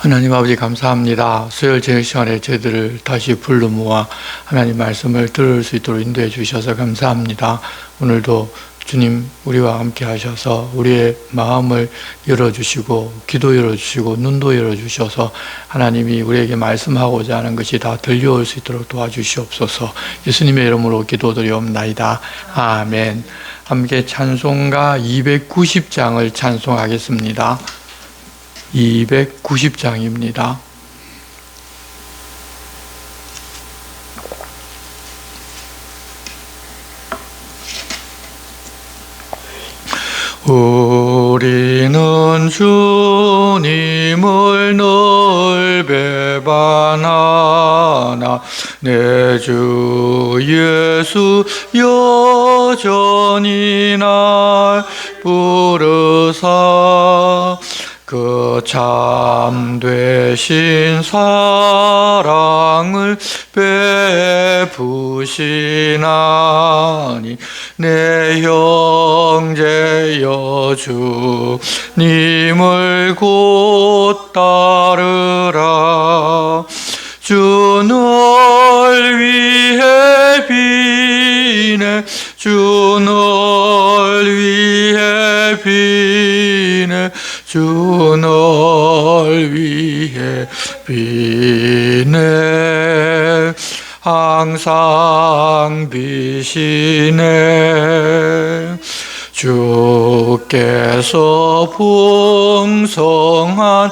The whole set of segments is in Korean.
하나님 아버지 감사합니다. 수요일 저녁 시간에 저희들을 다시 불러 모아 하나님 말씀을 들을 수 있도록 인도해 주셔서 감사합니다. 오늘도 주님 우리와 함께 하셔서 우리의 마음을 열어주시고 기도 열어주시고 눈도 열어주셔서 하나님이 우리에게 말씀하고자 하는 것이 다 들려올 수 있도록 도와주시옵소서. 예수님의 이름으로 기도드리옵나이다. 아멘. 함께 찬송가 290장을 찬송하겠습니다. 290장입니다. 우리는 주님을 늘 배반하나 내 주 예수 여전히 날 부르사 그 참되신 사랑을 베푸시나니 내 형제여 주님을 곧 따르라. 주 널 위해 비네 주 널 위해 비네 주 널 위해 비네 항상 비시네. 주께서 풍성한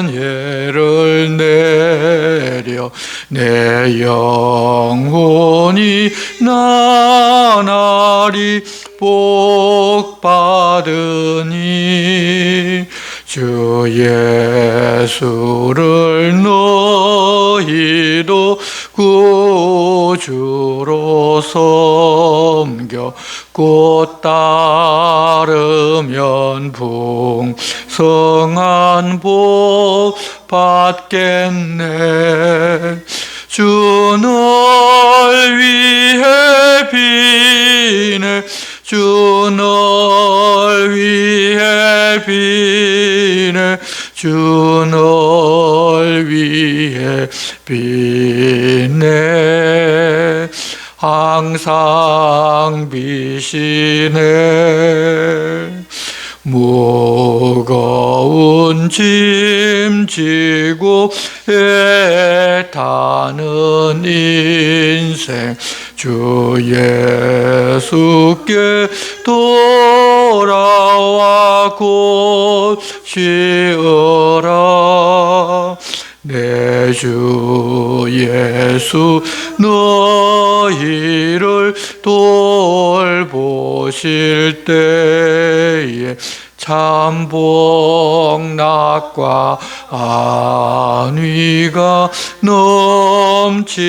은혜를 내려 내 영혼이 나날이 복받으니 주 예수를 너희도 구주로 섬겨 곧 따르면 풍성한 복 받겠네. 주 널 위해 비네 주 널 위해 비네 주 널 위해 비네 항상 비시네. 무거운 짐 지고 애타는 인생 주 예수께 돌아와 곧 쉬어라. 내 주 예수 너희를 돌보실 때에 참 복락과 안위가 넘치겠네.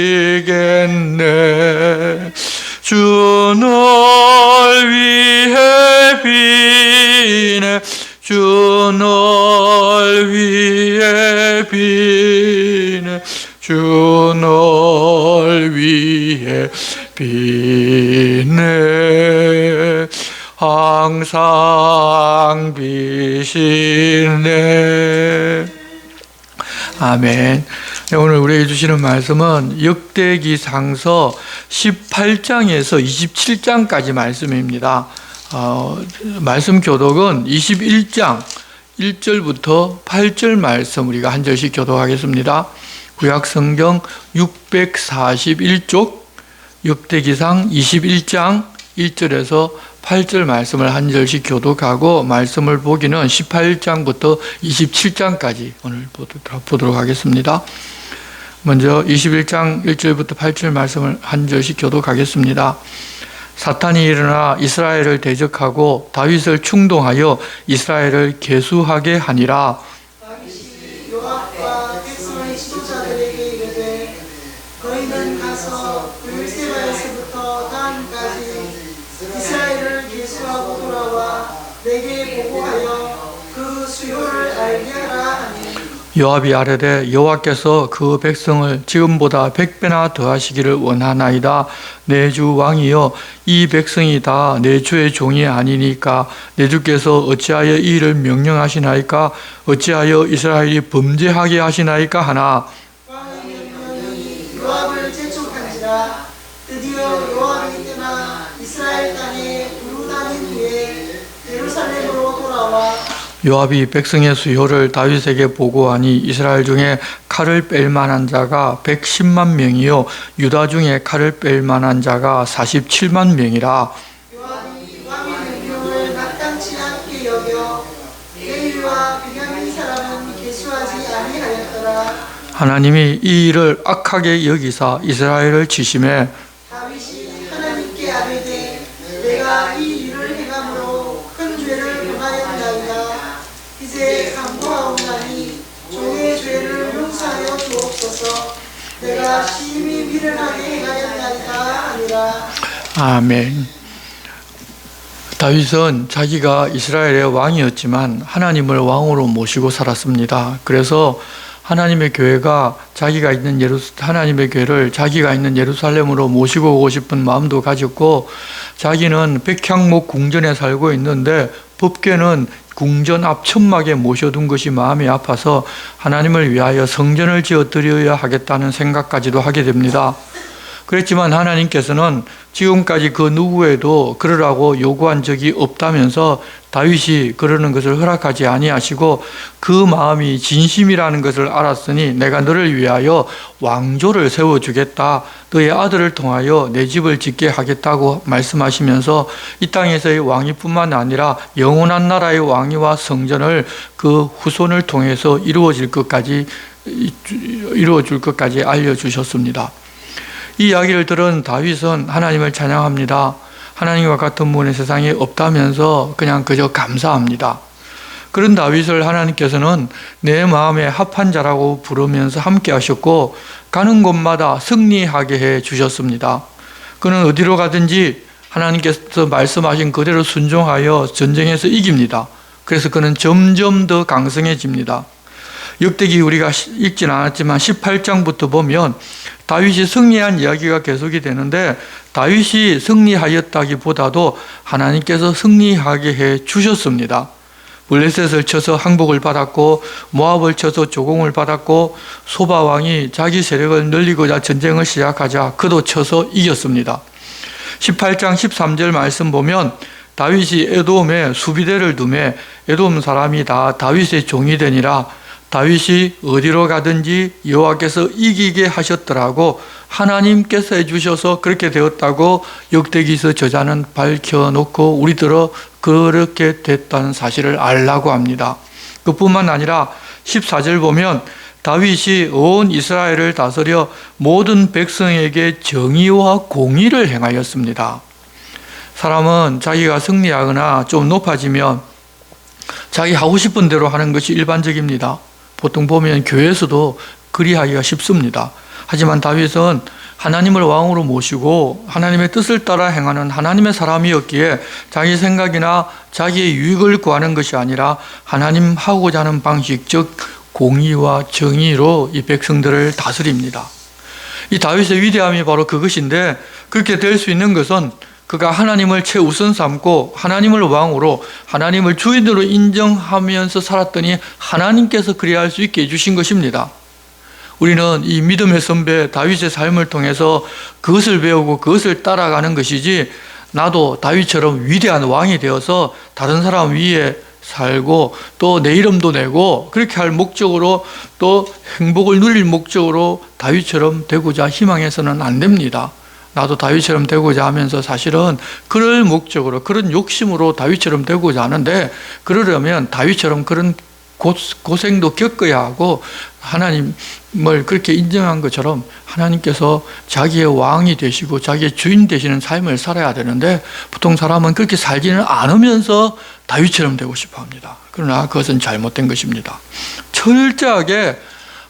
주 널 위해 비네 주 널 위해 비네 주 널 위해 비네 항상 비시네. 아멘. 오늘 우리에게 주시는 말씀은 역대기상서 18장에서 27장까지 말씀입니다. 말씀 교독은 21장 1절부터 8절 말씀 우리가 한 절씩 교독하겠습니다. 구약성경 641쪽 역대기상 21장 1절에서 8절 말씀을 한 절씩 교독하고 말씀을 보기는 18장부터 27장까지 오늘 보도록 하겠습니다. 먼저 21장 1절부터 8절 말씀을 한 절씩 교독하겠습니다. 사탄이 일어나 이스라엘을 대적하고 다윗을 충동하여 이스라엘을 계수하게 하니라. 다윗이 요압과 백성의 지도자들에게 이르되 너희는 가서 브엘세바에서부터 단까지 이스라엘을 계수하고 돌아와 내게 보고하여 그 수요를 알게 하라 하니 요압이 아뢰되 여호와께서 그 백성을 지금보다 100배나 더하시기를 원하나이다. 내 주 왕이여, 이 백성이 다 내 주의 종이 아니니까 내 주께서 어찌하여 이 일을 명령하시나이까? 어찌하여 이스라엘이 범죄하게 하시나이까 하나. 왕의 명령이 요압을 재촉한지라. 드디어 요압이 떠나 이스라엘 땅에 두루 다닌 후에 예루살렘으로 돌아와 요압이 백성의 수요를 다윗에게 보고하니 이스라엘 중에 칼을 뺄 만한 자가 110만 명이요 유다 중에 칼을 뺄 만한 자가 47만 명이라. 요압이 왕의 명령을 마땅치 않게 여겨 레위와 베냐민 사람은 계수하지 아니하였더라. 하나님이 이 일을 악하게 여기사 이스라엘을 치심해 다윗이 하나님께 아뢰되 내가 이 일을 행함으로 큰 죄를 범하였나이다. 이제 간구하옵나니 종의 죄를 용서하여 주옵소서. 내가 심히 미련하게 행하였나이다 하니라. 아멘. 다윗은 자기가 이스라엘의 왕이었지만 하나님을 왕으로 모시고 살았습니다. 그래서 하나님의 교회가 하나님의 교회를 자기가 있는 예루살렘으로 모시고 오고 싶은 마음도 가졌고, 자기는 백향목 궁전에 살고 있는데 법궤는 궁전 앞 천막에 모셔둔 것이 마음이 아파서 하나님을 위하여 성전을 지어 드려야 하겠다는 생각까지도 하게 됩니다. 그랬지만 하나님께서는 지금까지 그 누구에도 그러라고 요구한 적이 없다면서 다윗이 그러는 것을 허락하지 아니하시고 그 마음이 진심이라는 것을 알았으니 내가 너를 위하여 왕조를 세워주겠다. 너의 아들을 통하여 내 집을 짓게 하겠다고 말씀하시면서 이 땅에서의 왕위뿐만 아니라 영원한 나라의 왕위와 성전을 그 후손을 통해서 이루어질 것까지 알려주셨습니다. 이 이야기를 들은 다윗은 하나님을 찬양합니다. 하나님과 같은 분의 세상에 없다면서 그냥 그저 감사합니다. 그런 다윗을 하나님께서는 내 마음에 합한 자라고 부르면서 함께 하셨고 가는 곳마다 승리하게 해 주셨습니다. 그는 어디로 가든지 하나님께서 말씀하신 그대로 순종하여 전쟁에서 이깁니다. 그래서 그는 점점 더 강성해집니다. 역대기 우리가 읽진 않았지만 18장부터 보면 다윗이 승리한 이야기가 계속이 되는데, 다윗이 승리하였다기보다도 하나님께서 승리하게 해 주셨습니다. 블레셋을 쳐서 항복을 받았고, 모압을 쳐서 조공을 받았고, 소바왕이 자기 세력을 늘리고자 전쟁을 시작하자 그도 쳐서 이겼습니다. 18장 13절 말씀 보면 다윗이 에돔에 수비대를 두매 에돔 사람이 다 다윗의 종이 되니라. 다윗이 어디로 가든지 여호와께서 이기게 하셨더라고 하나님께서 해주셔서 그렇게 되었다고 역대기서 저자는 밝혀놓고 우리들어 그렇게 됐다는 사실을 알라고 합니다. 그뿐만 아니라 14절 보면 다윗이 온 이스라엘을 다스려 모든 백성에게 정의와 공의를 행하였습니다. 사람은 자기가 승리하거나 좀 높아지면 자기 하고 싶은 대로 하는 것이 일반적입니다. 보통 보면 교회에서도 그리하기가 쉽습니다. 하지만 다윗은 하나님을 왕으로 모시고 하나님의 뜻을 따라 행하는 하나님의 사람이었기에 자기 생각이나 자기의 유익을 구하는 것이 아니라 하나님 하고자 하는 방식, 즉 공의와 정의로 이 백성들을 다스립니다. 이 다윗의 위대함이 바로 그것인데, 그렇게 될 수 있는 것은 그가 하나님을 최우선 삼고 하나님을 왕으로, 하나님을 주인으로 인정하면서 살았더니 하나님께서 그리할 수 있게 해주신 것입니다. 우리는 이 믿음의 선배 다윗의 삶을 통해서 그것을 배우고 그것을 따라가는 것이지, 나도 다윗처럼 위대한 왕이 되어서 다른 사람 위에 살고 또 내 이름도 내고 그렇게 할 목적으로, 또 행복을 누릴 목적으로 다윗처럼 되고자 희망해서는 안 됩니다. 나도 다윗처럼 되고자 하면서 사실은 그럴 목적으로, 그런 욕심으로 다윗처럼 되고자 하는데, 그러려면 다윗처럼 그런 고생도 겪어야 하고 하나님을 그렇게 인정한 것처럼 하나님께서 자기의 왕이 되시고 자기의 주인 되시는 삶을 살아야 되는데, 보통 사람은 그렇게 살지는 않으면서 다윗처럼 되고 싶어 합니다. 그러나 그것은 잘못된 것입니다. 철저하게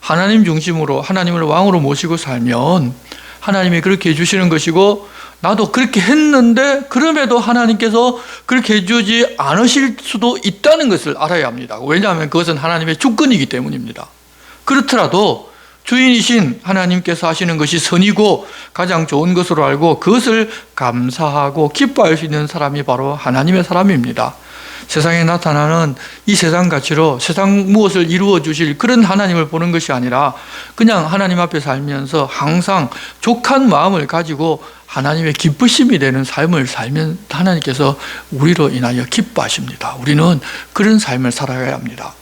하나님 중심으로 하나님을 왕으로 모시고 살면 하나님이 그렇게 해주시는 것이고, 나도 그렇게 했는데 그럼에도 하나님께서 그렇게 해주지 않으실 수도 있다는 것을 알아야 합니다. 왜냐하면 그것은 하나님의 주권이기 때문입니다. 그렇더라도 주인이신 하나님께서 하시는 것이 선이고 가장 좋은 것으로 알고 그것을 감사하고 기뻐할 수 있는 사람이 바로 하나님의 사람입니다. 세상에 나타나는 이 세상 가치로 세상 무엇을 이루어 주실 그런 하나님을 보는 것이 아니라 그냥 하나님 앞에 살면서 항상 족한 마음을 가지고 하나님의 기쁘심이 되는 삶을 살면 하나님께서 우리로 인하여 기뻐하십니다. 우리는 그런 삶을 살아가야 합니다.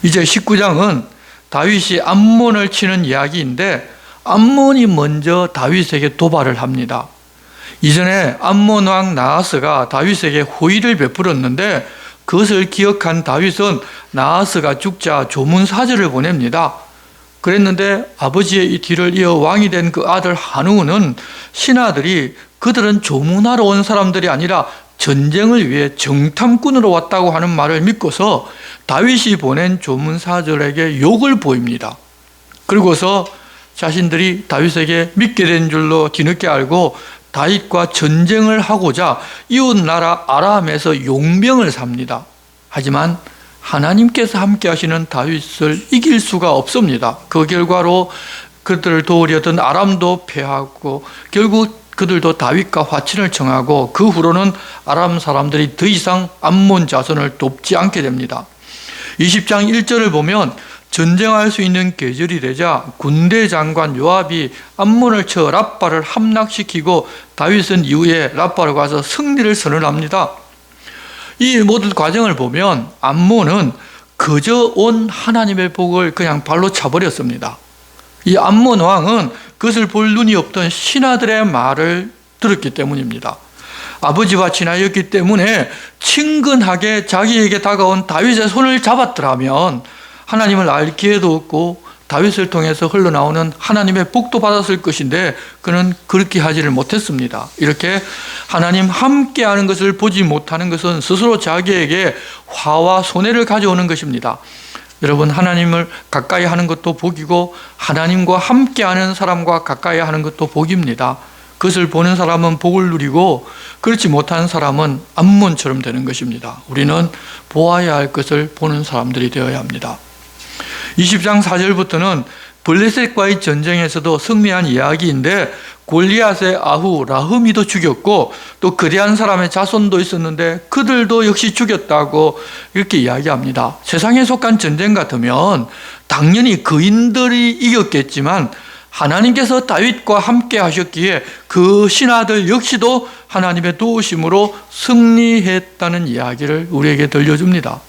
이제 19장은 다윗이 암몬을 치는 이야기인데 암몬이 먼저 다윗에게 도발을 합니다. 이전에 암몬 왕 나하스가 다윗에게 호의를 베풀었는데 그것을 기억한 다윗은 나하스가 죽자 조문사절을 보냅니다. 그랬는데 아버지의 이 뒤를 이어 왕이 된 그 아들 한우는 신하들이 그들은 조문하러 온 사람들이 아니라 전쟁을 위해 정탐꾼으로 왔다고 하는 말을 믿고서 다윗이 보낸 조문사절에게 욕을 보입니다. 그리고서 자신들이 다윗에게 믿게 된 줄로 뒤늦게 알고 다윗과 전쟁을 하고자 이웃나라 아람에서 용병을 삽니다. 하지만 하나님께서 함께 하시는 다윗을 이길 수가 없습니다. 그 결과로 그들을 도우려던 아람도 패하고 결국 그들도 다윗과 화친을 청하고 그 후로는 아람 사람들이 더 이상 암몬 자손을 돕지 않게 됩니다. 20장 1절을 보면 전쟁할 수 있는 계절이 되자 군대 장관 요압이 암몬을 쳐 랍바를 함락시키고 다윗은 이후에 랍바로 가서 승리를 선언합니다. 이 모든 과정을 보면 암몬은 그저 온 하나님의 복을 그냥 발로 차버렸습니다. 이 암몬 왕은 그것을 볼 눈이 없던 신하들의 말을 들었기 때문입니다. 아버지와 친하였기 때문에 친근하게 자기에게 다가온 다윗의 손을 잡았더라면 하나님을 알 기회도 없고 다윗을 통해서 흘러나오는 하나님의 복도 받았을 것인데 그는 그렇게 하지를 못했습니다. 이렇게 하나님 함께하는 것을 보지 못하는 것은 스스로 자기에게 화와 손해를 가져오는 것입니다. 여러분, 하나님을 가까이 하는 것도 복이고 하나님과 함께하는 사람과 가까이 하는 것도 복입니다. 그것을 보는 사람은 복을 누리고 그렇지 못한 사람은 암몬처럼 되는 것입니다. 우리는 보아야 할 것을 보는 사람들이 되어야 합니다. 20장 4절부터는 블레셋과의 전쟁에서도 승리한 이야기인데 골리앗의 아후 라흐미도 죽였고 또 그리한 사람의 자손도 있었는데 그들도 역시 죽였다고 이렇게 이야기합니다. 세상에 속한 전쟁 같으면 당연히 그인들이 이겼겠지만 하나님께서 다윗과 함께 하셨기에 그 신하들 역시도 하나님의 도우심으로 승리했다는 이야기를 우리에게 들려줍니다.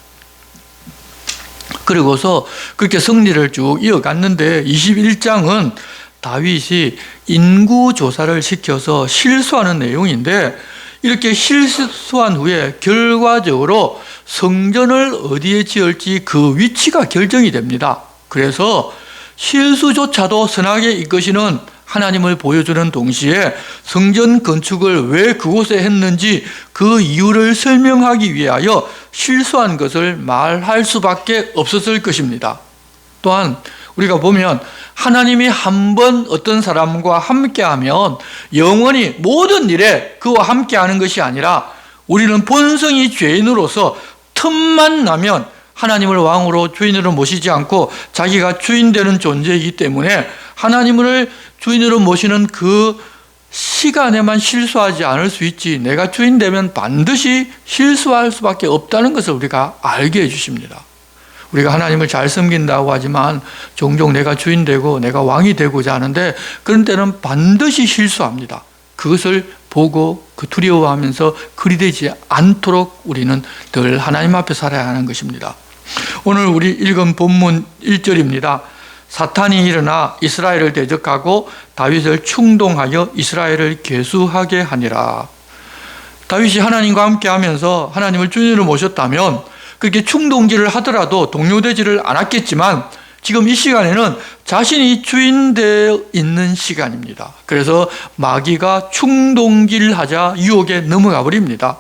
그리고서 그렇게 승리를 쭉 이어갔는데 21장은 다윗이 인구조사를 시켜서 실수하는 내용인데 이렇게 실수한 후에 결과적으로 성전을 어디에 지을지 그 위치가 결정이 됩니다. 그래서 실수조차도 선하게 이끄시는 하나님을 보여주는 동시에 성전 건축을 왜 그곳에 했는지 그 이유를 설명하기 위하여 실수한 것을 말할 수밖에 없었을 것입니다. 또한 우리가 보면 하나님이 한 번 어떤 사람과 함께하면 영원히 모든 일에 그와 함께하는 것이 아니라 우리는 본성이 죄인으로서 틈만 나면 하나님을 왕으로 주인으로 모시지 않고 자기가 주인 되는 존재이기 때문에 하나님을 주인으로 모시는 그 시간에만 실수하지 않을 수 있지 내가 주인 되면 반드시 실수할 수밖에 없다는 것을 우리가 알게 해주십니다. 우리가 하나님을 잘 섬긴다고 하지만 종종 내가 주인 되고 내가 왕이 되고자 하는데 그런 때는 반드시 실수합니다. 그것을 보고 그 두려워하면서 그리 되지 않도록 우리는 늘 하나님 앞에 살아야 하는 것입니다. 오늘 우리 읽은 본문 1절입니다. 사탄이 일어나 이스라엘을 대적하고 다윗을 충동하여 이스라엘을 괴수하게 하니라. 다윗이 하나님과 함께 하면서 하나님을 주인으로 모셨다면 그렇게 충동질을 하더라도 동요되지를 않았겠지만 지금 이 시간에는 자신이 주인되어 있는 시간입니다. 그래서 마귀가 충동질하자 유혹에 넘어가 버립니다.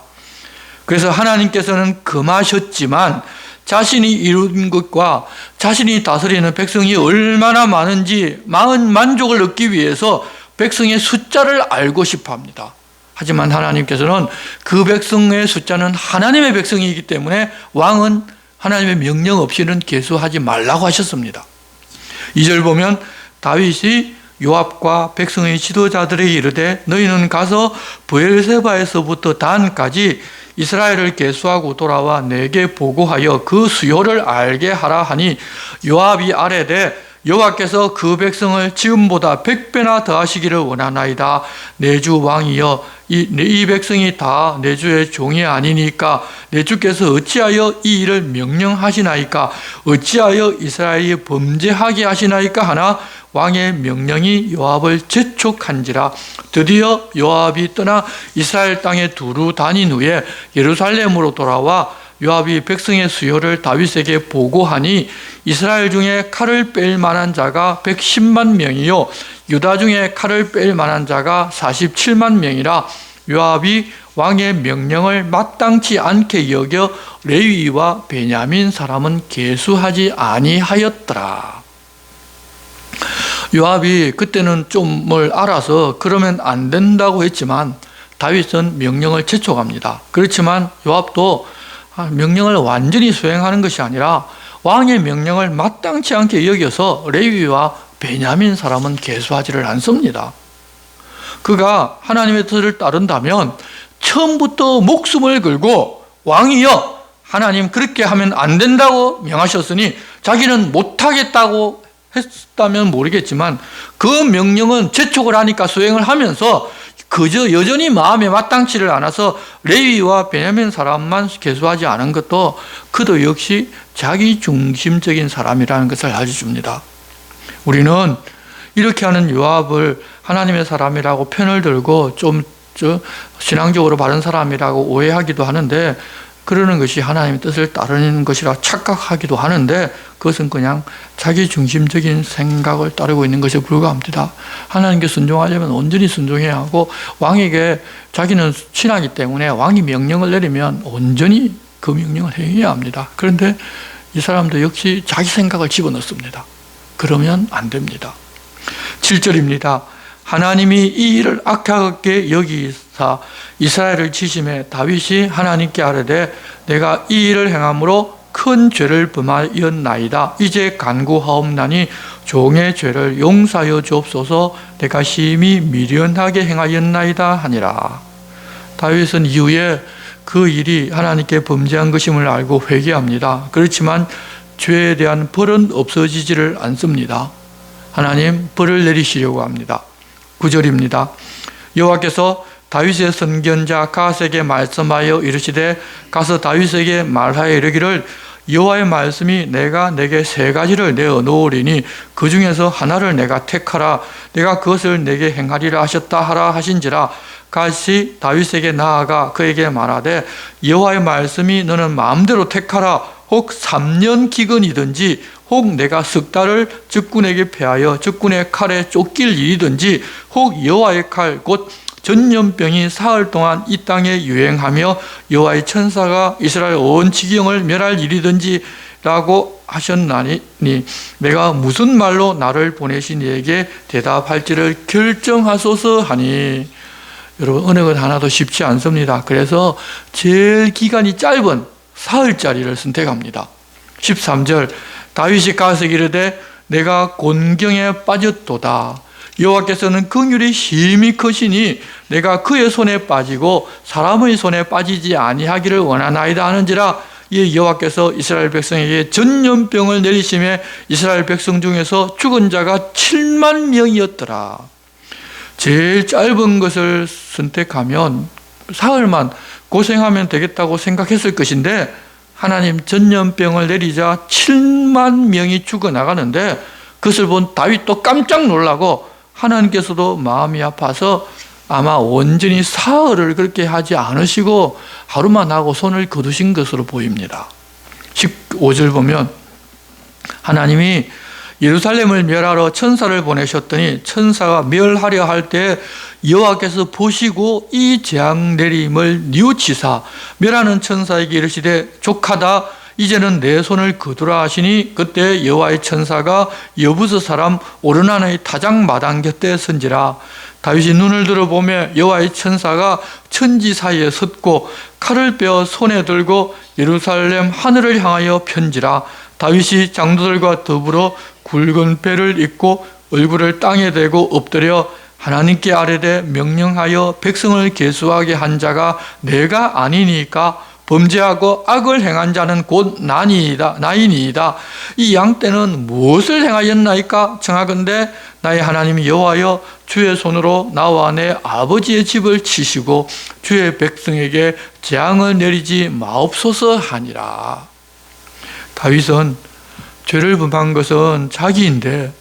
그래서 하나님께서는 금하셨지만 자신이 이룬 것과 자신이 다스리는 백성이 얼마나 많은지 마음 만족을 얻기 위해서 백성의 숫자를 알고 싶어 합니다. 하지만 하나님께서는 그 백성의 숫자는 하나님의 백성이기 때문에 왕은 하나님의 명령 없이는 계수하지 말라고 하셨습니다. 2절 보면 다윗이 요압과 백성의 지도자들에게 이르되 너희는 가서 브엘세바에서부터 단까지 이스라엘을 계수하고 돌아와 내게 보고하여 그 수요를 알게 하라 하니 요압이 아뢰되 여호와께서 그 백성을 지금보다 100배나 더하시기를 원하나이다. 내 주 왕이여 이 백성이 다 내 주의 종이 아니니까 내 주께서 어찌하여 이 일을 명령하시나이까 어찌하여 이스라엘이 범죄하게 하시나이까 하나 왕의 명령이 요압을 재촉한지라. 드디어 요압이 떠나 이스라엘 땅에 두루 다닌 후에 예루살렘으로 돌아와 요압이 백성의 수요를 다윗에게 보고하니 이스라엘 중에 칼을 뺄 만한 자가 110만 명이요 유다 중에 칼을 뺄 만한 자가 47만 명이라. 요압이 왕의 명령을 마땅치 않게 여겨 레위와 베냐민 사람은 계수하지 아니하였더라. 요압이 그때는 좀 뭘 알아서 그러면 안 된다고 했지만 다윗은 명령을 재촉합니다. 그렇지만 요압도 명령을 완전히 수행하는 것이 아니라 왕의 명령을 마땅치 않게 여겨서 레위와 베냐민 사람은 계수하지를 않습니다. 그가 하나님의 뜻을 따른다면 처음부터 목숨을 걸고 왕이여 하나님 그렇게 하면 안 된다고 명하셨으니 자기는 못하겠다고 했다면 모르겠지만 그 명령은 재촉을 하니까 수행을 하면서 그저 여전히 마음에 마땅치를 않아서 레위와 베냐민 사람만 계수하지 않은 것도 그도 역시 자기 중심적인 사람이라는 것을 알려줍니다. 우리는 이렇게 하는 요압을 하나님의 사람이라고 편을 들고 좀 신앙적으로 바른 사람이라고 오해하기도 하는데 그러는 것이 하나님의 뜻을 따르는 것이라 착각하기도 하는데 그것은 그냥 자기 중심적인 생각을 따르고 있는 것에 불과합니다. 하나님께 순종하려면 온전히 순종해야 하고 왕에게 자기는 신하기 때문에 왕이 명령을 내리면 온전히 그 명령을 행해야 합니다. 그런데 이 사람도 역시 자기 생각을 집어넣습니다. 그러면 안 됩니다. 7절입니다. 하나님이 이 일을 악하게 여기사 이스라엘을 치심해 다윗이 하나님께 아뢰되 내가 이 일을 행함으로 큰 죄를 범하였나이다. 이제 간구하옵나니 종의 죄를 용서하여 주옵소서. 내가 심히 미련하게 행하였나이다 하니라. 다윗은 이후에 그 일이 하나님께 범죄한 것임을 알고 회개합니다. 그렇지만 죄에 대한 벌은 없어지지를 않습니다. 하나님 벌을 내리시려고 합니다. 9절입니다. 여호와께서 다윗의 선견자 갓에게 말씀하여 이르시되 가서 다윗에게 말하여 이르기를 여호와의 말씀이 내가 내게 3가지를 내어 놓으리니 그 중에서 하나를 내가 택하라. 내가 그것을 내게 행하리라 하셨다 하라 하신지라. 갓이 다윗에게 나아가 그에게 말하되 여호와의 말씀이 너는 마음대로 택하라. 혹 3년 기근이든지 혹 내가 10달을 적군에게 패하여 적군의 칼에 쫓길 일이든지 혹 여호와의 칼 곧 전염병이 사흘 동안 이 땅에 유행하며 여호와의 천사가 이스라엘 온 지경을 멸할 일이든지 라고 하셨나니 내가 무슨 말로 나를 보내신 이에게 대답할지를 결정하소서 하니. 여러분 어느 것 하나도 쉽지 않습니다. 그래서 제일 기간이 짧은 사흘짜리를 선택합니다. 13절 다윗이 가서 이르되 내가 곤경에 빠졌도다. 여호와께서는 긍휼이 심히 크시니 내가 그의 손에 빠지고 사람의 손에 빠지지 아니하기를 원하나이다 하는지라. 이 여호와께서 이스라엘 백성에게 전염병을 내리심에 이스라엘 백성 중에서 죽은 자가 7만 명이었더라. 제일 짧은 것을 선택하면 사흘만 고생하면 되겠다고 생각했을 것인데 하나님 전염병을 내리자 7만 명이 죽어나가는데 그것을 본 다윗도 깜짝 놀라고 하나님께서도 마음이 아파서 아마 온전히 사흘을 그렇게 하지 않으시고 하루만 하고 손을 거두신 것으로 보입니다. 15절 보면 하나님이 예루살렘을 멸하러 천사를 보내셨더니 천사가 멸하려 할 때 여호와께서 보시고 이 재앙 내림을 뉘우치사 멸하는 천사에게 이르시되 족하다. 이제는 내 손을 거두라 하시니 그때 여호와의 천사가 여부스 사람 오르난의 타작마당 곁에 선지라. 다윗이 눈을 들어보며 여호와의 천사가 천지 사이에 섰고 칼을 빼어 손에 들고 예루살렘 하늘을 향하여 편지라. 다윗이 장로들과 더불어 굵은 배를 입고 얼굴을 땅에 대고 엎드려 하나님께 아뢰되 명령하여 백성을 계수하게 한 자가 내가 아니니까 범죄하고 악을 행한 자는 곧 나이니이다. 이 양떼는 무엇을 행하였나이까? 청하건대 나의 하나님 여호와여, 주의 손으로 나와 내 아버지의 집을 치시고 주의 백성에게 재앙을 내리지 마옵소서 하니라. 다윗은 죄를 범한 것은 자기인데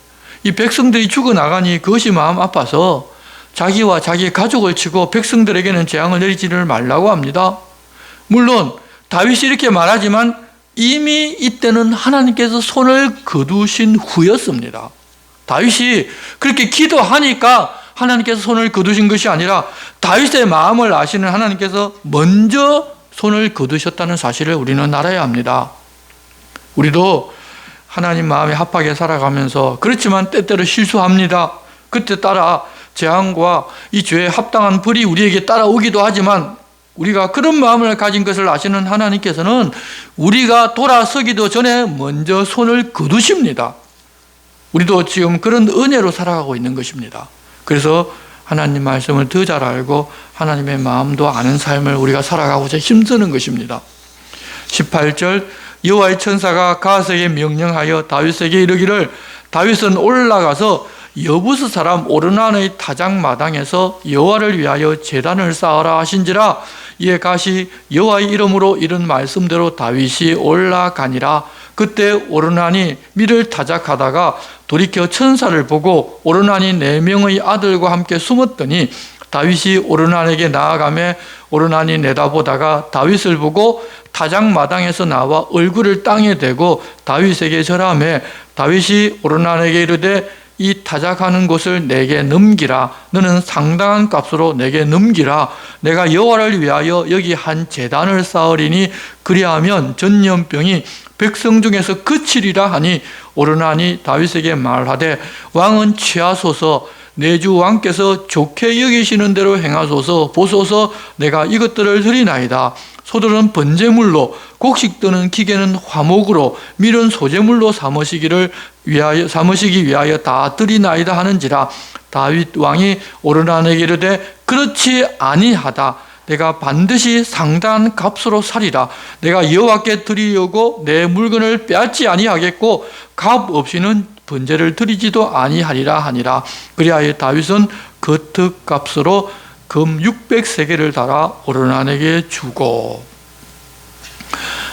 이 백성들이 죽어나가니 그것이 마음 아파서 자기와 자기의 가족을 치고 백성들에게는 재앙을 내리지를 말라고 합니다. 물론 다윗이 이렇게 말하지만 이미 이때는 하나님께서 손을 거두신 후였습니다. 다윗이 그렇게 기도하니까 하나님께서 손을 거두신 것이 아니라 다윗의 마음을 아시는 하나님께서 먼저 손을 거두셨다는 사실을 우리는 알아야 합니다. 우리도 하나님 마음에 합하게 살아가면서 그렇지만 때때로 실수합니다. 그때 따라 재앙과 이 죄에 합당한 벌이 우리에게 따라오기도 하지만 우리가 그런 마음을 가진 것을 아시는 하나님께서는 우리가 돌아서기도 전에 먼저 손을 거두십니다. 우리도 지금 그런 은혜로 살아가고 있는 것입니다. 그래서 하나님 말씀을 더 잘 알고 하나님의 마음도 아는 삶을 우리가 살아가고자 힘쓰는 것입니다. 18절 여호와의 천사가 갓에게 명령하여 다윗에게 이르기를 다윗은 올라가서 여부스 사람 오르난의 타작마당에서 여호와를 위하여 제단을 쌓으라 하신지라. 이에 갓이 여호와의 이름으로 이른 말씀대로 다윗이 올라가니라. 그때 오르난이 밀을 타작하다가 돌이켜 천사를 보고 오르난이 4명의 아들과 함께 숨었더니 다윗이 오르난에게 나아가매 오르난이 내다보다가 다윗을 보고 타작마당에서 나와 얼굴을 땅에 대고 다윗에게 절하매 다윗이 오르난에게 이르되 이 타작하는 곳을 내게 넘기라. 너는 상당한 값으로 내게 넘기라. 내가 여호와를 위하여 여기 한 제단을 쌓으리니 그리하면 전염병이 백성 중에서 그치리라 하니 오르난이 다윗에게 말하되 왕은 취하소서. 내 주 왕께서 좋게 여기시는 대로 행하소서. 보소서 내가 이것들을 드리나이다. 소들은 번제물로, 곡식 뜨는 기계는 화목으로, 밀은 소제물로 삼으시기 위하여 다 드리나이다 하는지라. 다윗 왕이 오르난에게 이르되 그렇지 아니하다. 내가 반드시 상당한 값으로 사리라. 내가 여호와께 드리려고 내 물건을 빼앗지 아니하겠고 값 없이는 번제를 드리지도 아니하리라 하니라. 그리하여 다윗은 거특 값으로 금 600세겔을 달아 오르난에게 주고.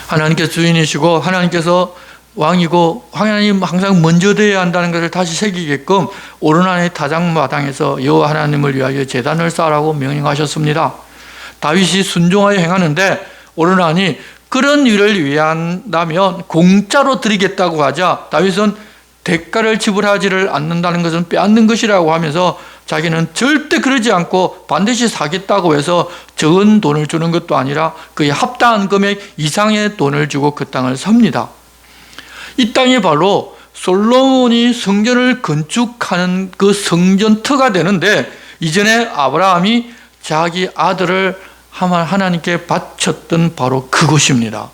하나님께서 주인이시고 하나님께서 왕이고 하나님 항상 먼저 되어야 한다는 것을 다시 새기게끔 오르난의 타작마당에서 여호와 하나님을 위하여 제단을 쌓으라고 명령하셨습니다. 다윗이 순종하여 행하는데 오르난이 그런 일을 위한다면 공짜로 드리겠다고 하자 다윗은 대가를 지불하지를 않는다는 것은 빼앗는 것이라고 하면서 자기는 절대 그러지 않고 반드시 사겠다고 해서 적은 돈을 주는 것도 아니라 그에 합당한 금액 이상의 돈을 주고 그 땅을 삽니다. 이 땅이 바로 솔로몬이 성전을 건축하는 그 성전터가 되는데 이전에 아브라함이 자기 아들을 하나님께 바쳤던 바로 그곳입니다.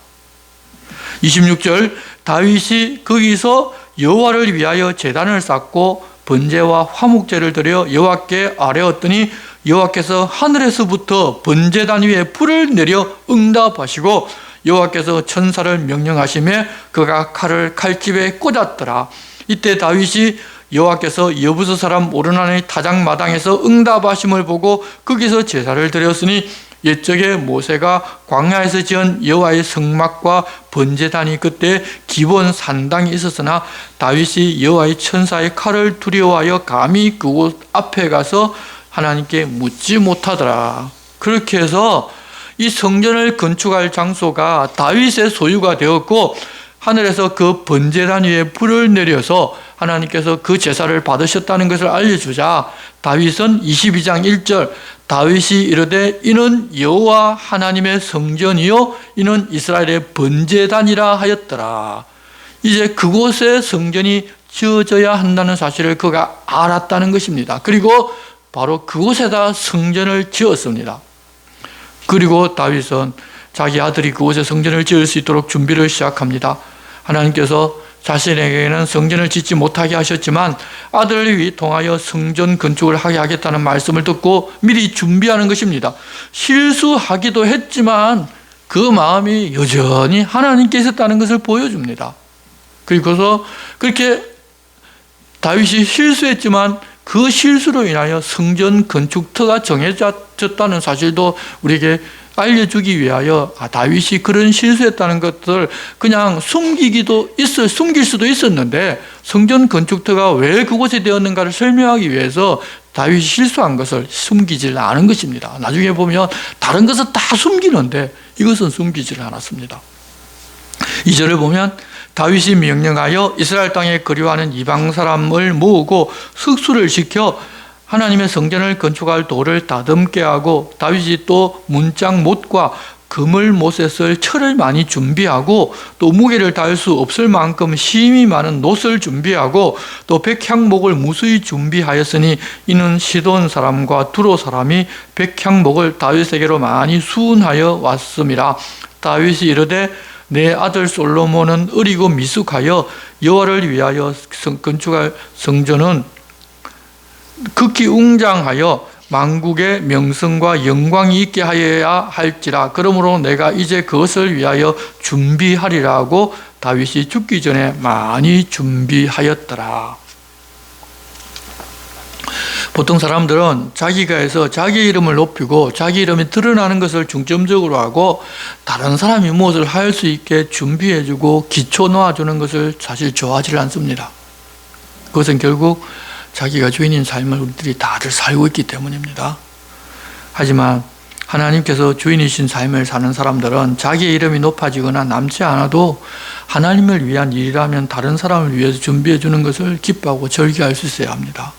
26절 다윗이 거기서 여호와를 위하여 제단을 쌓고 번제와 화목제를 드려 여호와께 아뢰었더니 여호와께서 하늘에서부터 번제단 위에 불을 내려 응답하시고 여호와께서 천사를 명령하시며 그가 칼을 칼집에 꽂았더라. 이때 다윗이 여호와께서 여부스 사람 오르난의 타작마당에서 응답하심을 보고 거기서 제사를 드렸으니 옛적에 모세가 광야에서 지은 여호와의 성막과 번제단이 그때 기본 산당이 있었으나 다윗이 여호와의 천사의 칼을 두려워하여 감히 그곳 앞에 가서 하나님께 묻지 못하더라. 그렇게 해서 이 성전을 건축할 장소가 다윗의 소유가 되었고 하늘에서 그 번제단 위에 불을 내려서 하나님께서 그 제사를 받으셨다는 것을 알려주자 다윗은 22장 1절 다윗이 이르되 이는 여호와 하나님의 성전이요 이는 이스라엘의 번제단이라 하였더라. 이제 그곳에 성전이 지어져야 한다는 사실을 그가 알았다는 것입니다. 그리고 바로 그곳에다 성전을 지었습니다. 그리고 다윗은 자기 아들이 그곳에 성전을 지을 수 있도록 준비를 시작합니다. 하나님께서 자신에게는 성전을 짓지 못하게 하셨지만 아들을 통하여 성전 건축을 하게 하겠다는 말씀을 듣고 미리 준비하는 것입니다. 실수하기도 했지만 그 마음이 여전히 하나님께 있었다는 것을 보여줍니다. 그리고서 그렇게 다윗이 실수했지만 그 실수로 인하여 성전 건축터가 정해졌다는 사실도 우리에게 알려주기 위하여 다윗이 그런 실수했다는 것을 그냥 숨길 수도 있었는데 성전 건축터가 왜 그곳에 되었는가를 설명하기 위해서 다윗이 실수한 것을 숨기질 않은 것입니다. 나중에 보면 다른 것은 다 숨기는데 이것은 숨기질 않았습니다. 2절을 보면 다윗이 명령하여 이스라엘 땅에 거류하는 이방 사람을 모으고 숙수를 시켜 하나님의 성전을 건축할 돌을 다듬게 하고 다윗이 또 문짝 못과 그물 못에 쓸 철을 많이 준비하고 또 무게를 다할 수 없을 만큼 힘이 많은 놋을 준비하고 또 백향목을 무수히 준비하였으니 이는 시돈 사람과 두로 사람이 백향목을 다윗에게로 많이 수운하여 왔음이라. 다윗이 이르되 내 아들 솔로몬은 어리고 미숙하여 여호와를 위하여 건축할 성전은 극히 웅장하여 만국의 명성과 영광이 있게 하여야 할지라. 그러므로 내가 이제 그것을 위하여 준비하리라고 다윗이 죽기 전에 많이 준비하였더라. 보통 사람들은 자기가 해서 자기 이름을 높이고 자기 이름이 드러나는 것을 중점적으로 하고 다른 사람이 무엇을 할 수 있게 준비해주고 기초 놓아주는 것을 사실 좋아하지 않습니다. 그것은 결국 자기가 주인인 삶을 우리들이 다들 살고 있기 때문입니다. 하지만 하나님께서 주인이신 삶을 사는 사람들은 자기의 이름이 높아지거나 남지 않아도 하나님을 위한 일이라면 다른 사람을 위해서 준비해 주는 것을 기뻐하고 절기할 수 있어야 합니다.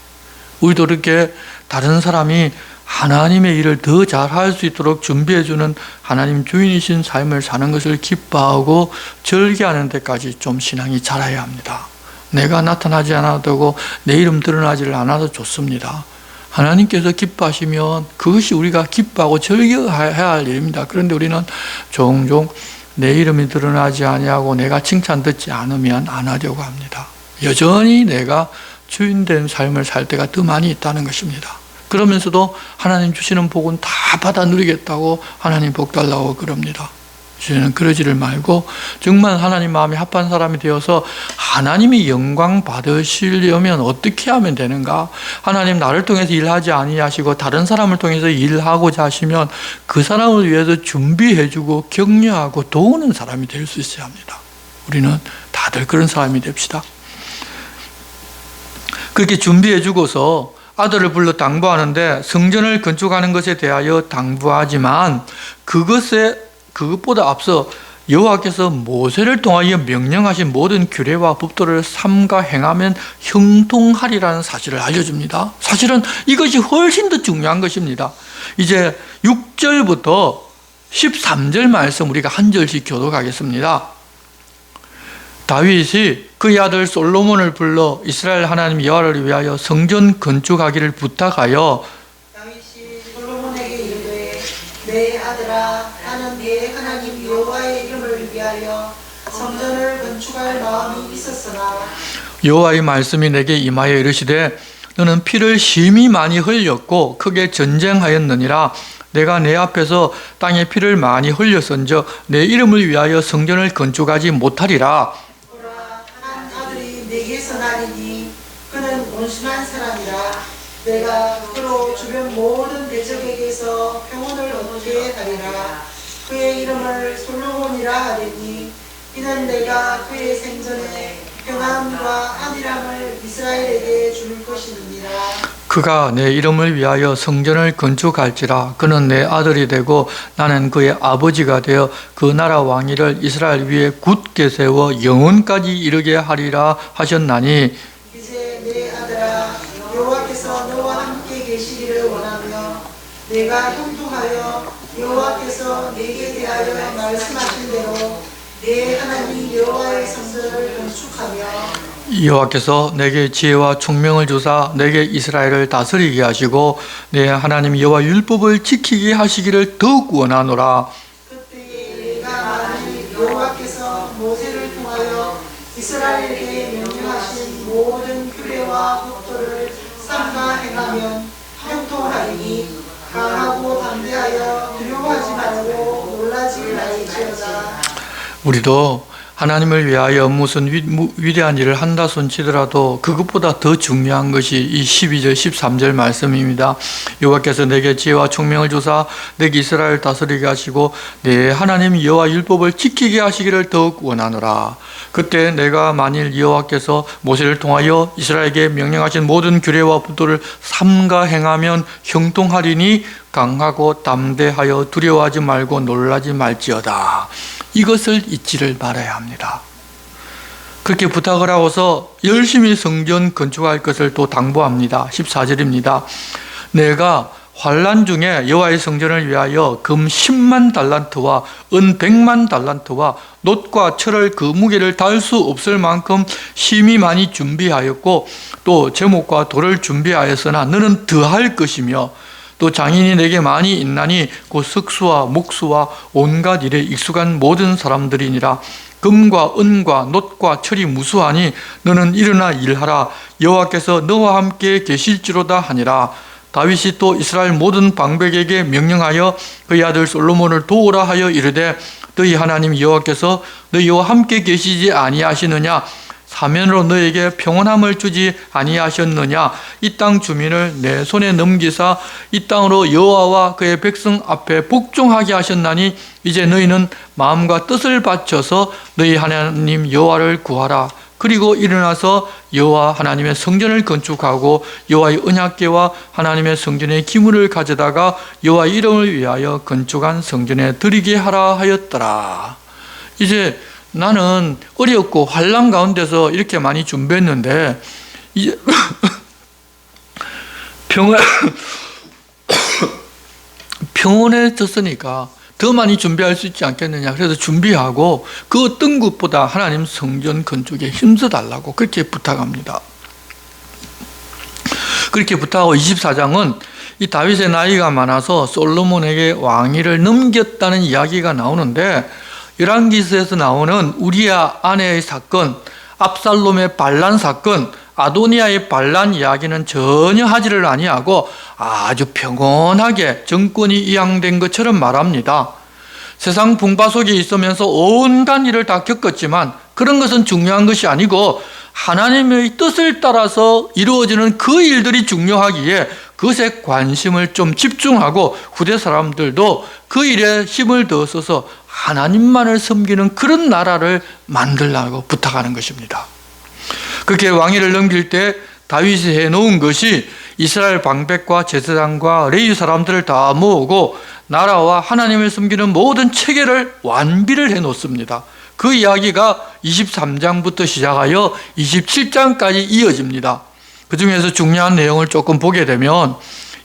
우리도 이렇게 다른 사람이 하나님의 일을 더 잘할 수 있도록 준비해 주는 하나님 주인이신 삶을 사는 것을 기뻐하고 절기하는 데까지 좀 신앙이 자라야 합니다. 내가 나타나지 않아도 되고 내 이름 드러나지를 않아도 좋습니다. 하나님께서 기뻐하시면 그것이 우리가 기뻐하고 즐겨해야 할 일입니다. 그런데 우리는 종종 내 이름이 드러나지 아니하고 내가 칭찬 듣지 않으면 안 하려고 합니다. 여전히 내가 주인된 삶을 살 때가 더 많이 있다는 것입니다. 그러면서도 하나님 주시는 복은 다 받아 누리겠다고 하나님 복 달라고 그럽니다. 저는 그러지를 말고 정말 하나님 마음이 합한 사람이 되어서 하나님이 영광 받으시려면 어떻게 하면 되는가? 하나님 나를 통해서 일하지 아니하시고 다른 사람을 통해서 일하고자 하시면 그 사람을 위해서 준비해주고 격려하고 도우는 사람이 될 수 있어야 합니다. 우리는 다들 그런 사람이 됩시다. 그렇게 준비해주고서 아들을 불러 당부하는데 성전을 건축하는 것에 대하여 당부하지만 그것보다 앞서 여호와께서 모세를 통하여 명령하신 모든 규례와 법도를 삼가 행하면 형통하리라는 사실을 알려줍니다. 사실은 이것이 훨씬 더 중요한 것입니다. 이제 6절부터 13절 말씀 우리가 한 절씩 교독하겠습니다. 다윗이 그의 아들 솔로몬을 불러 이스라엘 하나님 여호와를 위하여 성전 건축하기를 부탁하여 다윗이 솔로몬에게 이르되 내 아들아 나는 네 하나님 여호와의 이름을 위하여 성전을 건축할 마음이 있었으나 여호와의 말씀이 내게 임하여 이르시되 너는 피를 심히 많이 흘렸고 크게 전쟁하였느니라. 내가 내 앞에서 땅에 피를 많이 흘렸은즉 내 이름을 위하여 성전을 건축하지 못하리라. 한 아들이 내게서 나리니 그는 온순한 사람이라. 내가 그로 주변 모든 대적에게서 평온을 얻게 하리라. 그의 이름을 솔로몬이라 하리니 이는 내가 그의 생전에 평안과 안일함을 이스라엘에게 줄 것이니라. 그가 내 이름을 위하여 성전을 건축할지라. 그는 내 아들이 되고 나는 그의 아버지가 되어 그 나라 왕위를 이스라엘 위에 굳게 세워 영원까지 이르게 하리라 하셨나니 이제 내 아들아 여호와께서 너와 함께 계시기를 원하며 내 내가 형통하여 여호와께서 내게 대하여 말씀하신 대로 내 하나님 여호와의 성전을 건축하며 여호와께서 내게 지혜와 총명을 주사 내게 이스라엘을 다스리게 하시고 내 하나님 여호와 율법을 지키게 하시기를 더욱 원하노라. 그때 내가 만일 여호와께서 모세를 통하여 이스라엘에게 명령하신 모든 규례와 법도를 삼가 행하면 형통하리니 강하고 담대하여 두려워하지 말고 놀라지 말지어다. 우리도 하나님을 위하여 무슨 위대한 일을 한다 손치더라도 그것보다 더 중요한 것이 이 12절 13절 말씀입니다. 여호와께서 내게 지혜와 총명을 주사 내게 이스라엘 다스리게 하시고 내 하나님 여호와 율법을 지키게 하시기를 더욱 원하노라. 그때 내가 만일 여호와께서 모세를 통하여 이스라엘에게 명령하신 모든 규례와 법도를 삼가 행하면 형통하리니 강하고 담대하여 두려워하지 말고 놀라지 말지어다. 이것을 잊지를 말아야 합니다. 그렇게 부탁을 하고서 열심히 성전 건축할 것을 또 당부합니다. 14절입니다. 내가 환난 중에 여호와의 성전을 위하여 금 10만 달란트와 은 100만 달란트와 놋과 철을 그 무게를 달 수 없을 만큼 심히 많이 준비하였고 또 제목과 돌을 준비하였으나 너는 더할 것이며 또 장인이 내게 많이 있나니 곧 석수와 목수와 온갖 일에 익숙한 모든 사람들이니라. 금과 은과 놋과 철이 무수하니 너는 일어나 일하라. 여호와께서 너와 함께 계실지로다 하니라. 다윗이 또 이스라엘 모든 방백에게 명령하여 그의 아들 솔로몬을 도우라 하여 이르되 너희 하나님 여호와께서 너희와 함께 계시지 아니하시느냐? 사면으로 너에게 평온함을 주지 아니하셨느냐? 이 땅 주민을 내 손에 넘기사 이 땅으로 여호와와 그의 백성 앞에 복종하게 하셨나니 이제 너희는 마음과 뜻을 바쳐서 너희 하나님 여호와를 구하라. 그리고 일어나서 여호와 하나님의 성전을 건축하고 여호와의 언약궤와 하나님의 성전의 기물을 가져다가 여호와의 이름을 위하여 건축한 성전에 드리게 하라 하였더라. 이제 나는 어렵고 환난 가운데서 이렇게 많이 준비했는데 이제 평온해졌으니까 더 많이 준비할 수 있지 않겠느냐. 그래서 준비하고 그 어떤 것보다 하나님 성전 건축에 힘써달라고 그렇게 부탁합니다. 그렇게 부탁하고 24장은 이 다윗의 나이가 많아서 솔로몬에게 왕위를 넘겼다는 이야기가 나오는데 열왕기서에서 나오는 우리아 아내의 사건, 압살롬의 반란 사건, 아도니아의 반란 이야기는 전혀 하지를 아니하고 아주 평온하게 정권이 이양된 것처럼 말합니다. 세상 풍파 속에 있으면서 온갖 일을 다 겪었지만 그런 것은 중요한 것이 아니고 하나님의 뜻을 따라서 이루어지는 그 일들이 중요하기에 그것에 관심을 좀 집중하고 후대 사람들도 그 일에 힘을 더 써서 하나님만을 섬기는 그런 나라를 만들라고 부탁하는 것입니다. 그렇게 왕위를 넘길 때 다윗이 해놓은 것이 이스라엘 방백과 제사장과 레위 사람들을 다 모으고 나라와 하나님을 섬기는 모든 체계를 완비를 해놓습니다. 그 이야기가 23장부터 시작하여 27장까지 이어집니다. 그 중에서 중요한 내용을 조금 보게 되면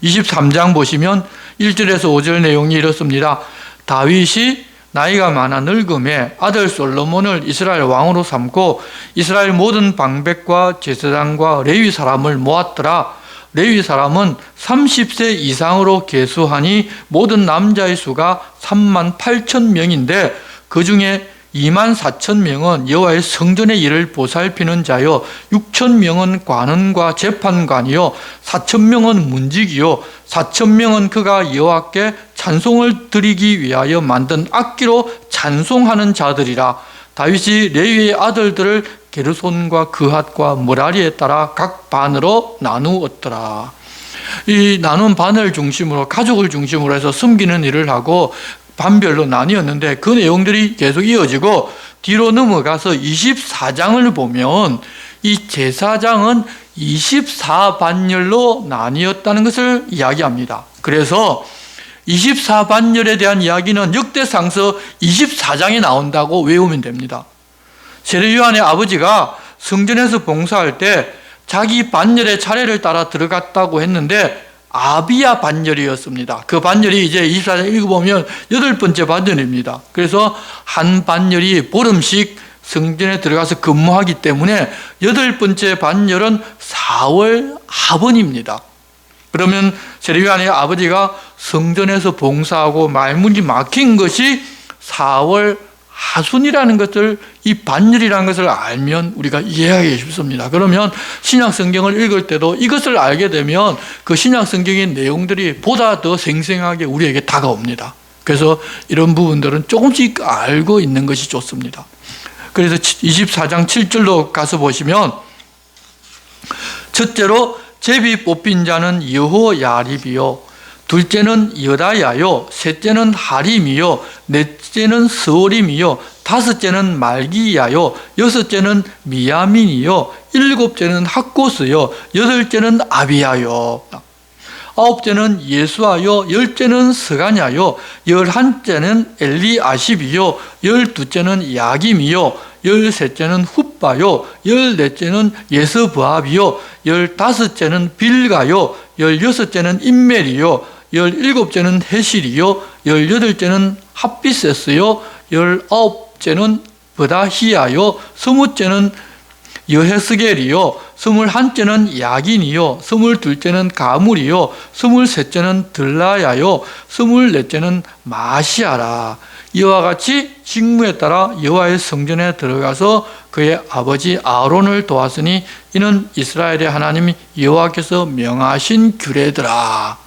23장 보시면 1절에서 5절 내용이 이렇습니다. 다윗이 나이가 많아 늙음에 아들 솔로몬을 이스라엘 왕으로 삼고 이스라엘 모든 방백과 제사장과 레위 사람을 모았더라. 레위 사람은 30세 이상으로 계수하니 모든 남자의 수가 38,000명인데 그 중에 24,000명은 여호와의 성전의 일을 보살피는 자요 6,000명은 관원과 재판관이요 4,000명은 문지기요 4,000명은 그가 여호와께 찬송을 드리기 위하여 만든 악기로 찬송하는 자들이라. 다윗이 레위의 아들들을 게르손과 그핫과 므라리에 따라 각 반으로 나누었더라. 이 나눈 반을 중심으로 가족을 중심으로 해서 섬기는 일을 하고 반별로 나뉘었는데 그 내용들이 계속 이어지고 뒤로 넘어가서 24장을 보면 이 제사장은 24반열로 나뉘었다는 것을 이야기합니다. 그래서 24반열에 대한 이야기는 역대상서 24장에 나온다고 외우면 됩니다. 세례요한의 아버지가 성전에서 봉사할 때 자기 반열의 차례를 따라 들어갔다고 했는데 아비야 반열이었습니다. 그 반열이 이제 24장 읽어보면 8번째 반열입니다. 그래서 한 반열이 보름씩 성전에 들어가서 근무하기 때문에 8번째 반열은 4월 하번입니다. 그러면 세례요한의 아버지가 성전에서 봉사하고 말문이 막힌 것이 4월 하순이라는 것을, 이 반열이라는 것을 알면 우리가 이해하기 쉽습니다. 그러면 신약 성경을 읽을 때도 이것을 알게 되면 그 신약 성경의 내용들이 보다 더 생생하게 우리에게 다가옵니다. 그래서 이런 부분들은 조금씩 알고 있는 것이 좋습니다. 그래서 24장 7절로 가서 보시면, 첫째로 제비 뽑힌 자는 여호야립이요, 둘째는 여다야요, 셋째는 하림이요, 넷째는 스오림이요, 다섯째는 말기야요, 여섯째는 미야민이요, 일곱째는 학고스요, 여덟째는 아비야요, 아홉째는 예수아요, 열째는 스가냐요, 열한째는 엘리아십이요, 열두째는 야김이요, 열셋째는 훗바요, 열넷째는 예스브압이요, 열다섯째는 빌가요, 열여섯째는 임멜이요, 열일곱째는 헤실이요, 열여덟째는 핫비세스요, 열아홉째는 브다히야요, 스무째는 여헤스겔이요, 스물한째는 야긴이요, 스물둘째는 가물이요, 스물셋째는 들라야요, 스물넷째는 마시아라. 이와 같이 직무에 따라 여호와의 성전에 들어가서 그의 아버지 아론을 도왔으니 이는 이스라엘의 하나님 여호와께서 명하신 규례더라.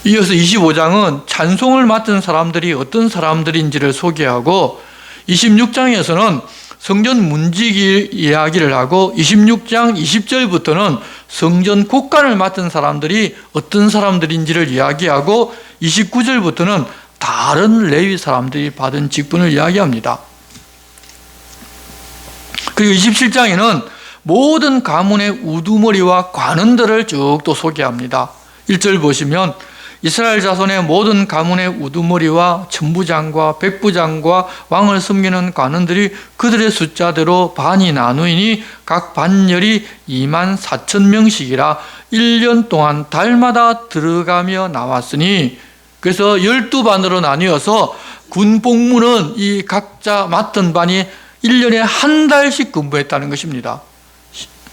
이어서 25장은 찬송을 맡은 사람들이 어떤 사람들인지를 소개하고, 26장에서는 성전 문지기 이야기를 하고, 26장 20절부터는 성전 곡간을 맡은 사람들이 어떤 사람들인지를 이야기하고, 29절부터는 다른 레위 사람들이 받은 직분을 이야기합니다. 그리고 27장에는 모든 가문의 우두머리와 관원들을 쭉 또 소개합니다. 1절 보시면, 이스라엘 자손의 모든 가문의 우두머리와 천부장과 백부장과 왕을 섬기는 관원들이 그들의 숫자대로 반이 나누이니 각 반열이 24,000명씩이라 1년 동안 달마다 들어가며 나왔으니, 그래서 12반으로 나뉘어서 군복무는 이 각자 맡은 반이 1년에 한 달씩 근무했다는 것입니다.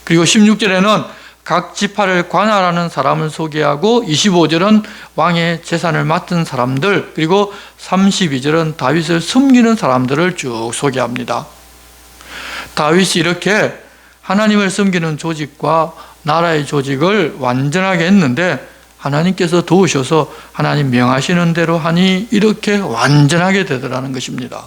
그리고 16절에는 각 지파를 관할하는 사람을 소개하고, 25절은 왕의 재산을 맡은 사람들, 그리고 32절은 다윗을 섬기는 사람들을 쭉 소개합니다. 다윗이 이렇게 하나님을 섬기는 조직과 나라의 조직을 완전하게 했는데, 하나님께서 도우셔서 하나님 명하시는 대로 하니 이렇게 완전하게 되더라는 것입니다.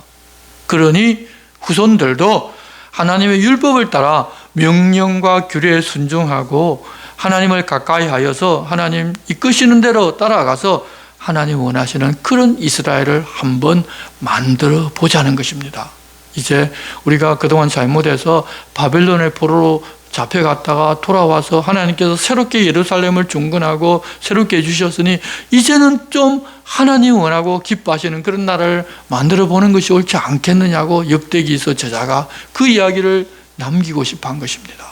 그러니 후손들도 하나님의 율법을 따라 명령과 규례에 순종하고 하나님을 가까이 하여서 하나님 이끄시는 대로 따라가서 하나님 원하시는 그런 이스라엘을 한번 만들어 보자는 것입니다. 이제 우리가 그동안 잘못해서 바벨론의 포로로 잡혀갔다가 돌아와서 하나님께서 새롭게 예루살렘을 중건하고 새롭게 해주셨으니 이제는 좀 하나님 원하고 기뻐하시는 그런 나라를 만들어 보는 것이 옳지 않겠느냐고 역대기서 저자가 그 이야기를 남기고 싶어 한 것입니다.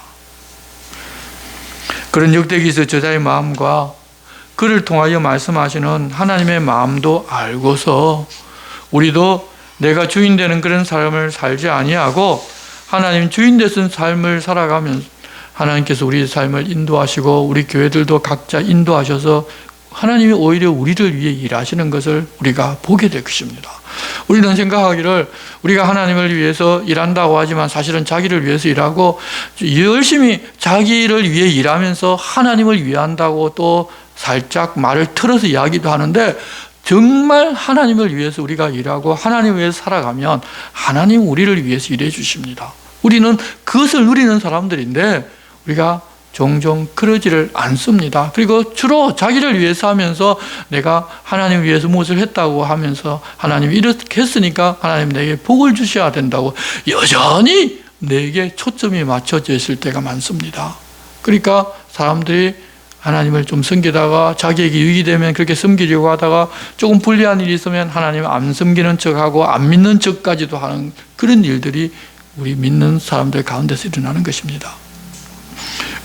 그런 역대기서 저자의 마음과 그를 통하여 말씀하시는 하나님의 마음도 알고서 우리도 내가 주인 되는 그런 삶을 살지 아니하고 하나님 주인 되신 삶을 살아가면 하나님께서 우리의 삶을 인도하시고 우리 교회들도 각자 인도하셔서 하나님이 오히려 우리를 위해 일하시는 것을 우리가 보게 될 것입니다. 우리는 생각하기를 우리가 하나님을 위해서 일한다고 하지만 사실은 자기를 위해서 일하고 열심히 자기를 위해 일하면서 하나님을 위한다고 또 살짝 말을 틀어서 이야기도 하는데, 정말 하나님을 위해서 우리가 일하고 하나님을 위해서 살아가면 하나님 우리를 위해서 일해 주십니다. 우리는 그것을 누리는 사람들인데 우리가 종종 그러지를 않습니다. 그리고 주로 자기를 위해서 하면서 내가 하나님을 위해서 무엇을 했다고 하면서 하나님 이렇게 했으니까 하나님 내게 복을 주셔야 된다고 여전히 내게 초점이 맞춰져 있을 때가 많습니다. 그러니까 사람들이 하나님을 좀 섬기다가 자기에게 유익이 되면 그렇게 섬기려고 하다가 조금 불리한 일이 있으면 하나님 안 섬기는 척하고 안 믿는 척까지도 하는 그런 일들이 우리 믿는 사람들 가운데서 일어나는 것입니다.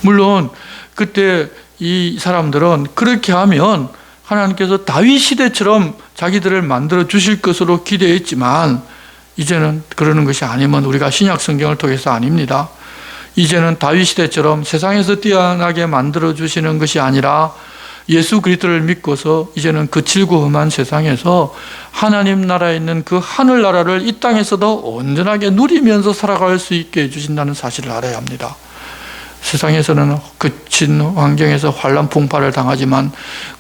물론 그때 이 사람들은 그렇게 하면 하나님께서 다윗 시대처럼 자기들을 만들어 주실 것으로 기대했지만 이제는 그러는 것이 아니면 우리가 신약 성경을 통해서 아닙니다. 이제는 다윗 시대처럼 세상에서 뛰어나게 만들어 주시는 것이 아니라 예수 그리스도를 믿고서 이제는 거칠고 험한 세상에서 하나님 나라에 있는 그 하늘나라를 이 땅에서도 온전하게 누리면서 살아갈 수 있게 해주신다는 사실을 알아야 합니다. 세상에서는 거친 환경에서 환란 풍파를 당하지만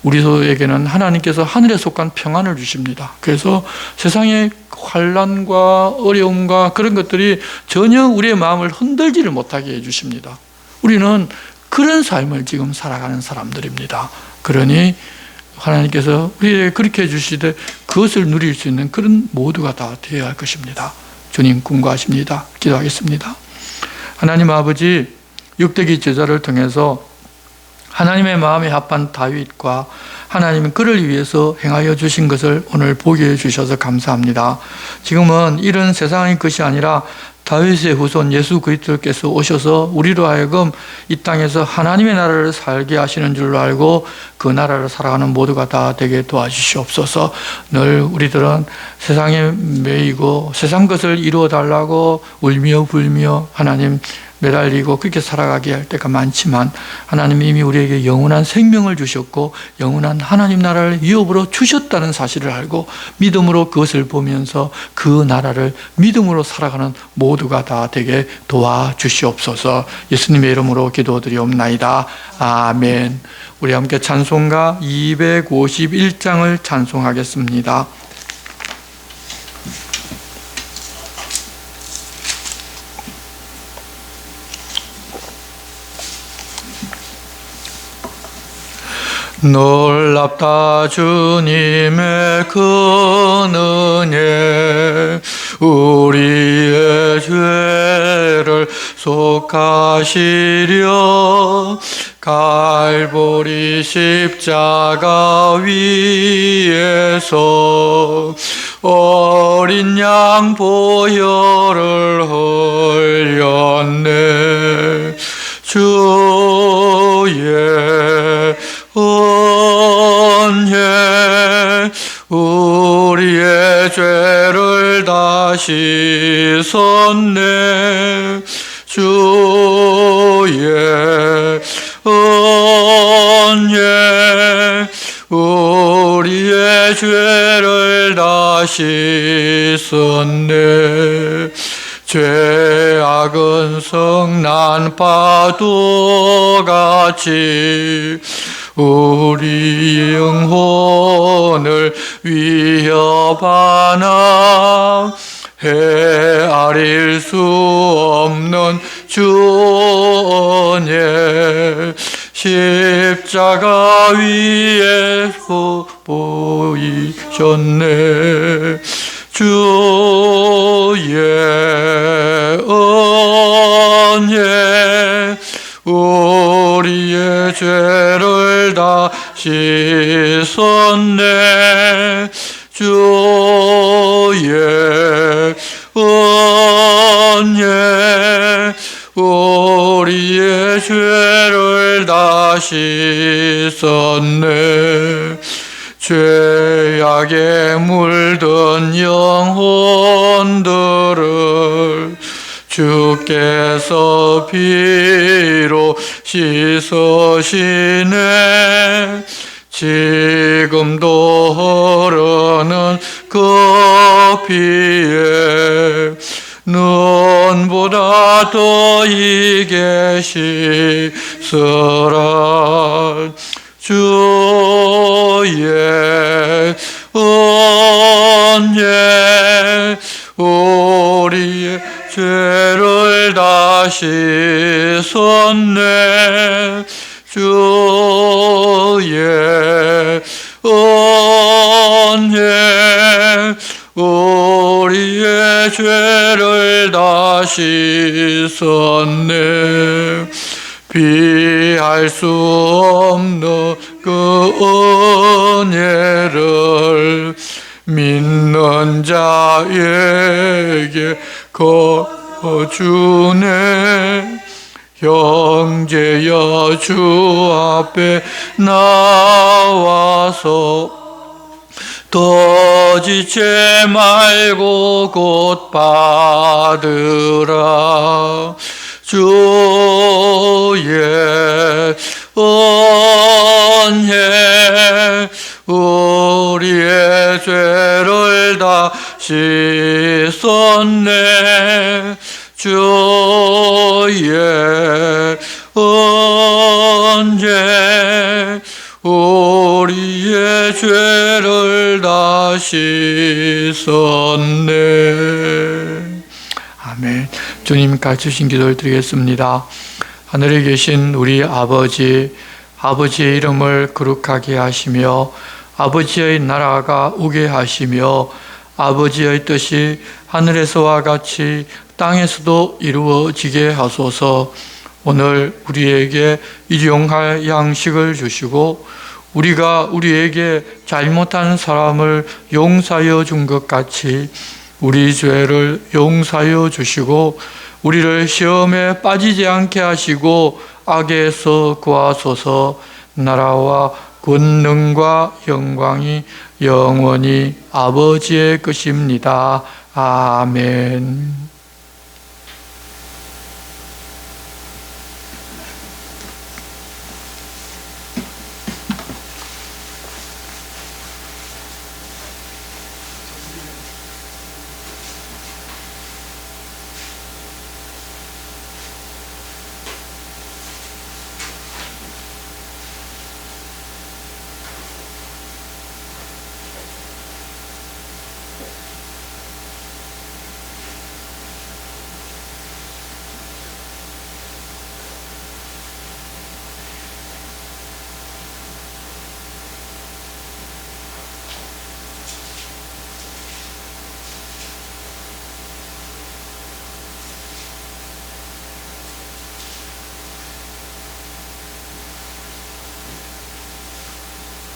우리에게는 하나님께서 하늘에 속한 평안을 주십니다. 그래서 세상의 환란과 어려움과 그런 것들이 전혀 우리의 마음을 흔들지를 못하게 해주십니다. 우리는 그런 삶을 지금 살아가는 사람들입니다. 그러니 하나님께서 우리에게 그렇게 해주시되 그것을 누릴 수 있는 그런 모두가 다 되어야 할 것입니다. 주님 궁구하십니다. 기도하겠습니다. 하나님 아버지, 역대기 제자를 통해서 하나님의 마음에 합한 다윗과 하나님은 그를 위해서 행하여 주신 것을 오늘 보게 해주셔서 감사합니다. 지금은 이런 세상의 것이 아니라 다윗의 후손 예수 그리스도께서 오셔서 우리로 하여금 이 땅에서 하나님의 나라를 살게 하시는 줄로 알고 그 나라를 살아가는 모두가 다 되게 도와주시옵소서. 늘 우리들은 세상에 매이고 세상 것을 이루어 달라고 울며 불며 하나님 매달리고 그렇게 살아가게 할 때가 많지만 하나님이 이미 우리에게 영원한 생명을 주셨고 영원한 하나님 나라를 유업으로 주셨다는 사실을 알고 믿음으로 그것을 보면서 그 나라를 믿음으로 살아가는 모두가 다 되게 도와주시옵소서. 예수님의 이름으로 기도드리옵나이다. 아멘. 우리 함께 찬송가 251장을 찬송하겠습니다. 놀랍다 주님의 그 은혜, 우리의 죄를 속하시려 갈보리 십자가 위에서 어린 양 보혈을 흘렸네. 주의 은혜, 우리의 죄를 다 씻었네. 주의 은혜, 우리의 죄를 다 씻었네. 죄악은 성난 파도같이 우리 영혼을 위협하나 헤아릴 수 없는 주 은혜, 십자가 위에서 보이셨네. 주의 은혜, 우리의 죄를 다 씻었네. 주의 은혜, 우리의 죄를 다 씻었네. 죄악에 물든 영혼들을 주께서 피로 씻으시네. 지금도 흐르는 그 피에 눈보다 더 이게 씻으라. 주의 은혜, 우리의 죄를 다 씻었네. 주의 은혜, 우리의 죄를 다 씻었네. 비할 수 없는 그 은혜를 믿는 자에게 거주네. 형제여 주 앞에 나와서 더지지 말고 곧 받으라. 주의 은혜 우리의 죄를 다 씻었네. 주의 은혜 우리의 죄를 다 씻었네. 아멘. 주님 가르치신 기도를 드리겠습니다. 하늘에 계신 우리 아버지, 아버지의 이름을 거룩하게 하시며 아버지의 나라가 오게 하시며 아버지의 뜻이 하늘에서와 같이 땅에서도 이루어지게 하소서. 오늘 우리에게 일용할 양식을 주시고 우리가 우리에게 잘못한 사람을 용서하여 준 것 같이 우리 죄를 용서하여 주시고 우리를 시험에 빠지지 않게 하시고 악에서 구하소서. 나라와 권능과 영광이 영원히 아버지의 것입니다. 아멘.